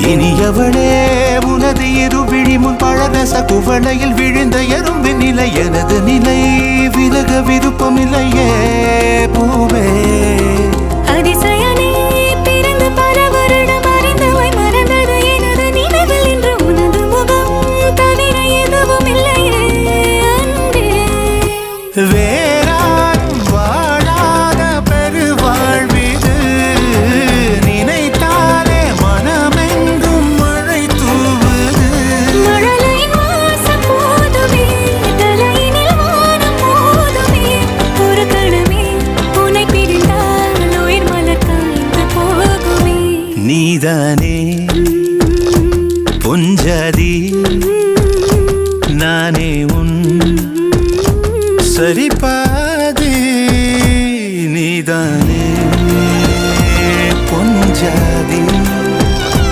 இனியவளே உனது இருவிழி முன் பழரச குவளையில் விழுந்த எறும்பின் நிலை எனது நிலை விலக விருப்பமில்லையே பூவே அதிசயனே பிறந்து பல வருடம் அறிந்தவை மறந்தது எனது நினைவில் இன்று உனது முகம் தவிர எதுவும் இல்லையே அன்பே வேறாரும் வாழாத பெருவாழ்விது நினைத்தாலே மனமெங்கும் மழை தூவுது மழலையின் வாசம் போதுமே தலையினில் வானம் மோதுமே ஒரு கணமே உன்னை பிரிந்தால் உயிர் மலர் காய்ந்து போகுமே நீதானே பொஞ்சாதி நானே உன் சரிபாதி நீதானே பொஞ்சாதி